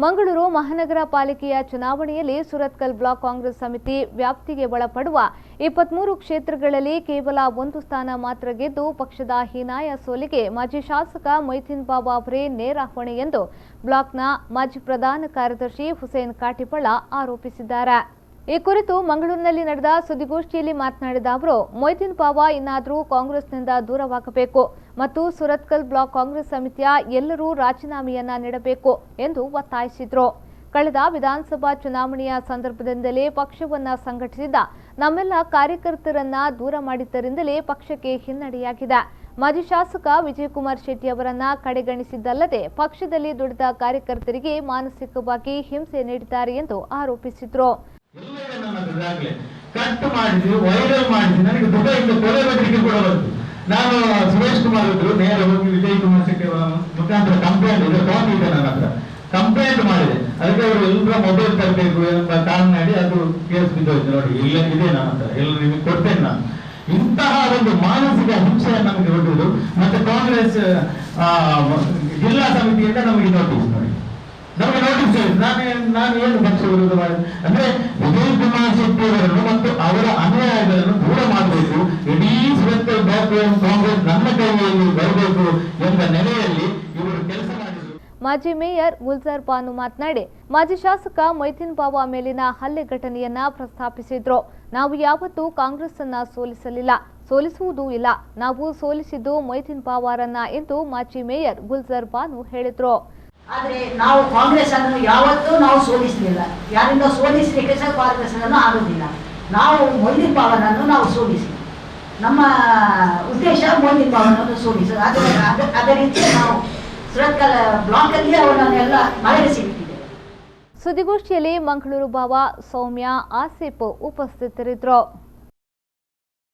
ಮಂಗಳೂರು ಮಹಾನಗರ ಪಾಲಿಕೆಯ ಚುನಾವಣೆಯಲ್ಲಿ ಸುರತ್ಕಲ್ ಬ್ಲಾಕ್ ಕಾಂಗ್ರೆಸ್ ಸಮಿತಿ ವ್ಯಾಪ್ತಿಗೆ ಒಳಪಡುವ 23 ಕ್ಷೇತ್ರಗಳಲ್ಲಿ ಕೇವಲ 1 ಸ್ಥಾನ ಮಾತ್ರ ಗೆದ್ದು ಪಕ್ಷದ ಹೀನಾಯ ಸೋಲಿಗೆ ಮಾಜಿ ಶಾಸಕ ಮೊಯ್ತೀನ್ ಬಾಬಾ ಅವರೇ ನೇರ ಹೊಣೆ ಎಂದು ಬ್ಲಾಕ್ನ ಮಾಜಿ ಪ್ರಧಾನ ಕಾರ್ಯದರ್ಶಿ ಹುಸೇನ್ ಕಾಟಿಪಳ್ಳ ಆರೋಪಿಸಿದ್ದಾರೆ. ಈ ಕುರಿತು ಮಂಗಳೂರಿನಲ್ಲಿ ನಡೆದ ಸುದ್ದಿಗೋಷ್ಠಿಯಲ್ಲಿ ಮಾತನಾಡಿದ ಅವರು, ಮೊಯ್ತೀನ್ ಬಾಬಾ ಇನ್ನಾದರೂ ಕಾಂಗ್ರೆಸ್ನಿಂದ ದೂರವಾಗಬೇಕು ಮತ್ತು ಸುರತ್ಕಲ್ ಬ್ಲಾಕ್ ಕಾಂಗ್ರೆಸ್ ಸಮಿತಿಯ ಎಲ್ಲರೂ ರಾಜೀನಾಮೆಯನ್ನ ನೀಡಬೇಕು ಎಂದು ಒತ್ತಾಯಿಸಿದರು. ಕಳೆದ ವಿಧಾನಸಭಾ ಚುನಾವಣೆಯ ಸಂದರ್ಭದಿಂದಲೇ ಪಕ್ಷವನ್ನ ಸಂಘಟಿಸಿದ ನಮ್ಮೆಲ್ಲ ಕಾರ್ಯಕರ್ತರನ್ನ ದೂರ ಮಾಡಿದ್ದರಿಂದಲೇ ಪಕ್ಷಕ್ಕೆ ಹಿನ್ನಡೆಯಾಗಿದೆ. ಮಾಜಿ ಶಾಸಕ ವಿಜಯಕುಮಾರ್ ಶೆಟ್ಟಿ ಅವರನ್ನ ಕಡೆಗಣಿಸಿದ್ದಲ್ಲದೆ ಪಕ್ಷದಲ್ಲಿ ದುಡಿದ ಕಾರ್ಯಕರ್ತರಿಗೆ ಮಾನಸಿಕವಾಗಿ ಹಿಂಸೆ ನೀಡಿದ್ದಾರೆ ಎಂದು ಆರೋಪಿಸಿದರು. ಕಟ್ ಮಾಡಿಸಿ ವೈರಲ್ ಮಾಡಿಸಿ ನನಗೆ ದುಬೈಯಿಂದ ಕೊಲೆ ಬೆದರಿಕೆ ಕೂಡ ಬಂತು. ನಾನು ಸುರೇಶ್ ಕುಮಾರ್ ಇದ್ರು ನೇರ ಹೋಗಿ ವಿಜಯ್ ಕುಮಾರ್ ಶೆಟ್ಟಿ ಮುಖಾಂತರ ಕಂಪ್ಲೇಂಟ್ ಇದೆ, ಫೋನ್ ಇದೆ ನನ್ನ ಹತ್ರ, ಕಂಪ್ಲೇಂಟ್ ಮಾಡಿದೆ. ಅದಕ್ಕೆ ಅವರು ಎಲ್ಲರ ಮೊಬೈಲ್ ತರಬೇಕು ಎಂಬ ಕಾರಣ ಮಾಡಿ ಅದು ಕೇಸ್ ಬಿದ್ದೋಯ್ತು. ನೋಡಿ ಇಲ್ಲ ಇದೆ ನನ್ನ ಹತ್ರ, ಎಲ್ಲ ನಿಮಗೆ ಕೊಡ್ತೇನೆ ನಾನು. ಇಂತಹ ಒಂದು ಮಾನಸಿಕ ಹಿಂಸೆಯನ್ನು ನಮಗೆ ಹೊಡೆಯುವುದು ಮತ್ತೆ ಕಾಂಗ್ರೆಸ್ ಜಿಲ್ಲಾ ಸಮಿತಿಯಿಂದ ನಮಗೆ ನೋಟಿಸ್ ನೋಡಿ, ನಮಗೆ ನೋಟಿಸ್ ನಾನು ಏನು ಪಕ್ಷ ವಿರೋಧ ಮಾಡಿ ಅಂದ್ರೆ ವಿಜಯ್ ಕುಮಾರ್ ಶೆಟ್ಟಿ ಅವರನ್ನು ಮತ್ತು ಅವರ ಅನ್ಯಾಯಗಳನ್ನು ದೂರ ಮಾಡಬೇಕು, ಇಡೀ ಸುರತ್ಕಲ್ ಬ್ಲಾಕ್ ಕಾಂಗ್ರೆಸ್ ನನ್ನ ಕೈಯಲ್ಲಿ ಬರಬೇಕು ಎಂಬ ನೆಲೆಯಲ್ಲಿ ಇವರು ಕೆಲಸ ಮಾಡಿದರು. ಮಾಜಿ ಮೇಯರ್ ಗುಲ್ಜಾರ್ ಬಾನು ಮಾತನಾಡಿ ಮಾಜಿ ಶಾಸಕ ಮೊಯ್ತೀನ್ ಬಾಬಾ ಮೇಲಿನ ಹಲ್ಲೆ ಘಟನೆಯನ್ನ ಪ್ರಸ್ತಾಪಿಸಿದ್ರು. ನಾವು ಯಾವತ್ತೂ ಕಾಂಗ್ರೆಸ್ ಅನ್ನ ಸೋಲಿಸಲಿಲ್ಲ, ಸೋಲಿಸುವುದೂ ಇಲ್ಲ. ನಾವು ಸೋಲಿಸಿದ್ದು ಮೊಯ್ತೀನ್ ಬಾಬಾರನ್ನ ಎಂದು ಮಾಜಿ ಮೇಯರ್ ಗುಲ್ಜಾರ್ ಬಾನು ಹೇಳಿದ್ರು. ಆದರೆ ನಾವು ಕಾಂಗ್ರೆಸ್ ಅನ್ನು ಯಾವತ್ತೂ ನಾವು ಸೋಲಿಸಲಿಲ್ಲ, ಯಾರಿಂದ ಸೋಲಿಸಲಿಕ್ಕೆ ಸಹ ಕಾಂಗ್ರೆಸ್ ಅನ್ನು ಆಗುವುದಿಲ್ಲ. ನಾವು ಮೊಯ್ತೀನ್ ಬಾಬಾನನ್ನು ನಾವು ಸೋಲಿಸಿ, ನಮ್ಮ ಉದ್ದೇಶ ಮೊಯ್ತೀನ್ ಬಾಬಾನನ್ನು ಸೋಲಿಸೋದು. ಅದೇ ರೀತಿ ನಾವು ಸುರತ್ಕಲ್ ಬ್ಲಾಕ್ ಅಲ್ಲಿ ಅವರನ್ನೆಲ್ಲ ಮರಳಿಸಿಬಿಟ್ಟಿದ್ದೇವೆ. ಸುದ್ದಿಗೋಷ್ಠಿಯಲ್ಲಿ ಮಂಗಳೂರು ಬಾಬಾ, ಸೌಮ್ಯ, ಆಸಿಫ್ ಉಪಸ್ಥಿತರಿದ್ದರು.